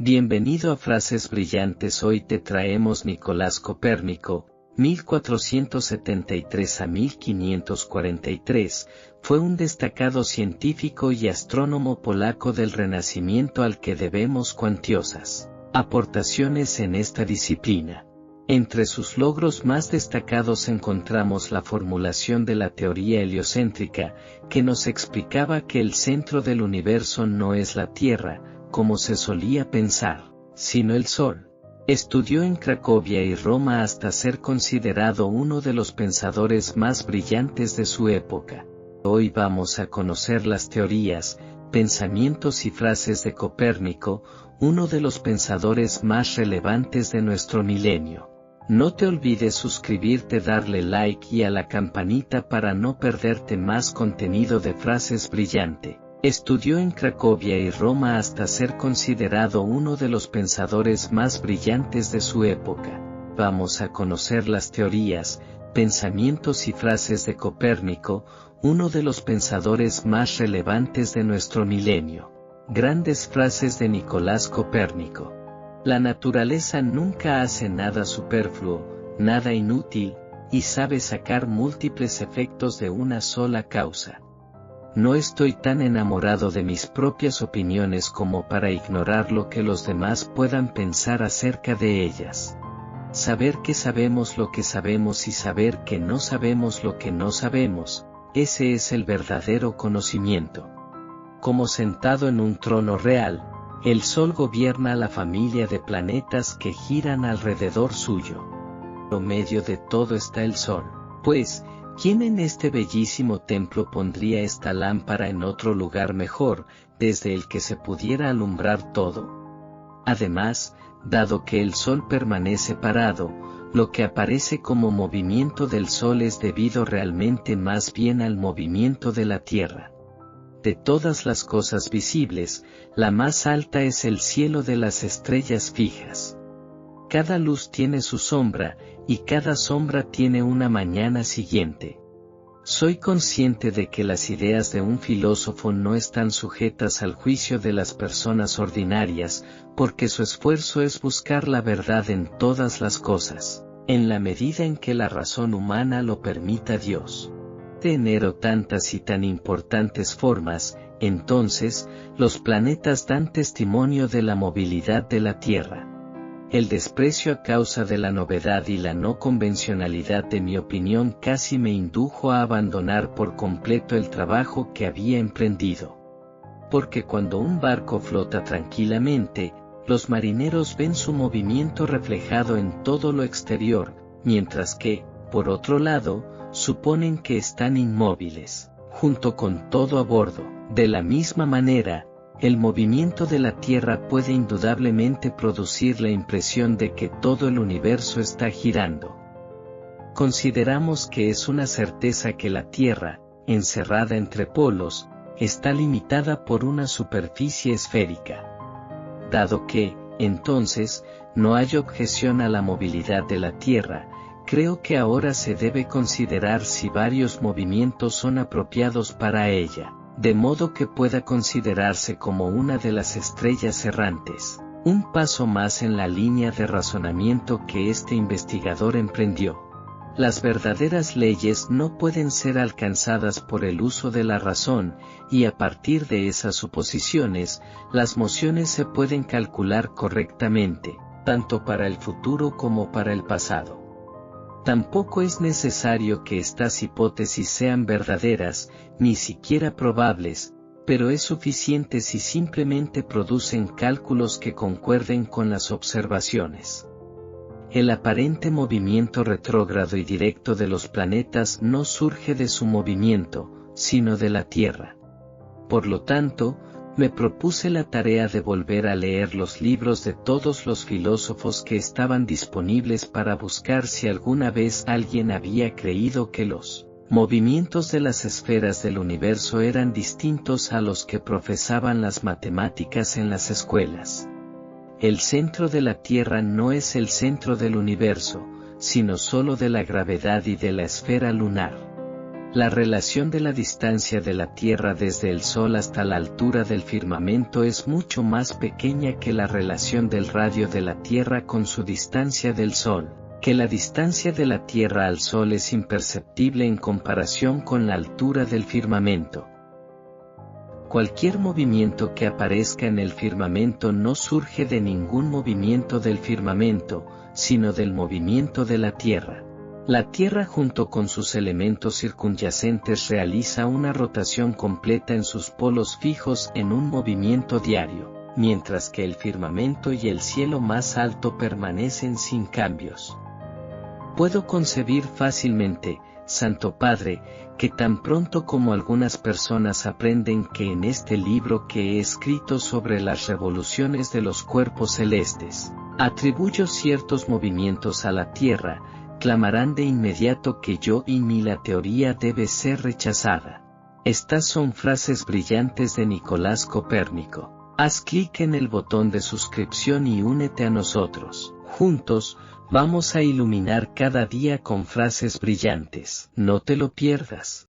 Bienvenido a Frases Brillantes. Hoy te traemos Nicolás Copérnico, 1473 a 1543, fue un destacado científico y astrónomo polaco del Renacimiento al que debemos cuantiosas aportaciones en esta disciplina. Entre sus logros más destacados encontramos la formulación de la teoría heliocéntrica, que nos explicaba que el centro del universo no es la Tierra, como se solía pensar, sino el Sol. Estudió en Cracovia y Roma hasta ser considerado uno de los pensadores más brillantes de su época. Hoy vamos a conocer las teorías, pensamientos y frases de Copérnico, uno de los pensadores más relevantes de nuestro milenio. No te olvides suscribirte, darle like y a la campanita para no perderte más contenido de Frases Brillante. Estudió en Cracovia y Roma hasta ser considerado uno de los pensadores más brillantes de su época. Vamos a conocer las teorías, pensamientos y frases de Copérnico, uno de los pensadores más relevantes de nuestro milenio. Grandes frases de Nicolás Copérnico. La naturaleza nunca hace nada superfluo, nada inútil, y sabe sacar múltiples efectos de una sola causa. No estoy tan enamorado de mis propias opiniones como para ignorar lo que los demás puedan pensar acerca de ellas. Saber que sabemos lo que sabemos y saber que no sabemos lo que no sabemos, ese es el verdadero conocimiento. Como sentado en un trono real, el Sol gobierna a la familia de planetas que giran alrededor suyo. En medio de todo está el Sol, pues, ¿quién en este bellísimo templo pondría esta lámpara en otro lugar mejor, desde el que se pudiera alumbrar todo? Además, dado que el Sol permanece parado, lo que aparece como movimiento del Sol es debido realmente más bien al movimiento de la Tierra. De todas las cosas visibles, la más alta es el cielo de las estrellas fijas. Cada luz tiene su sombra, y cada sombra tiene una mañana siguiente. Soy consciente de que las ideas de un filósofo no están sujetas al juicio de las personas ordinarias, porque su esfuerzo es buscar la verdad en todas las cosas, en la medida en que la razón humana lo permita Dios. Tener tantas y tan importantes formas, entonces, los planetas dan testimonio de la movilidad de la Tierra. El desprecio a causa de la novedad y la no convencionalidad de mi opinión casi me indujo a abandonar por completo el trabajo que había emprendido. Porque cuando un barco flota tranquilamente, los marineros ven su movimiento reflejado en todo lo exterior, mientras que, por otro lado, suponen que están inmóviles, junto con todo a bordo. De la misma manera, el movimiento de la Tierra puede indudablemente producir la impresión de que todo el universo está girando. Consideramos que es una certeza que la Tierra, encerrada entre polos, está limitada por una superficie esférica. Dado que, entonces, no hay objeción a la movilidad de la Tierra, creo que ahora se debe considerar si varios movimientos son apropiados para ella, de modo que pueda considerarse como una de las estrellas errantes. Un paso más en la línea de razonamiento que este investigador emprendió. Las verdaderas leyes no pueden ser alcanzadas por el uso de la razón, y a partir de esas suposiciones, las mociones se pueden calcular correctamente, tanto para el futuro como para el pasado. Tampoco es necesario que estas hipótesis sean verdaderas, ni siquiera probables, pero es suficiente si simplemente producen cálculos que concuerden con las observaciones. El aparente movimiento retrógrado y directo de los planetas no surge de su movimiento, sino de la Tierra. Por lo tanto, me propuse la tarea de volver a leer los libros de todos los filósofos que estaban disponibles para buscar si alguna vez alguien había creído que los movimientos de las esferas del universo eran distintos a los que profesaban las matemáticas en las escuelas. El centro de la Tierra no es el centro del universo, sino solo de la gravedad y de la esfera lunar. La relación de la distancia de la Tierra desde el Sol hasta la altura del firmamento es mucho más pequeña que la relación del radio de la Tierra con su distancia del Sol, que la distancia de la Tierra al Sol es imperceptible en comparación con la altura del firmamento. Cualquier movimiento que aparezca en el firmamento no surge de ningún movimiento del firmamento, sino del movimiento de la Tierra. La Tierra junto con sus elementos circunyacentes realiza una rotación completa en sus polos fijos en un movimiento diario, mientras que el firmamento y el cielo más alto permanecen sin cambios. Puedo concebir fácilmente, Santo Padre, que tan pronto como algunas personas aprenden que en este libro que he escrito sobre las revoluciones de los cuerpos celestes, atribuyo ciertos movimientos a la Tierra, clamarán de inmediato que yo y la teoría debe ser rechazada. Estas son frases brillantes de Nicolás Copérnico. Haz clic en el botón de suscripción y únete a nosotros. Juntos, vamos a iluminar cada día con frases brillantes. No te lo pierdas.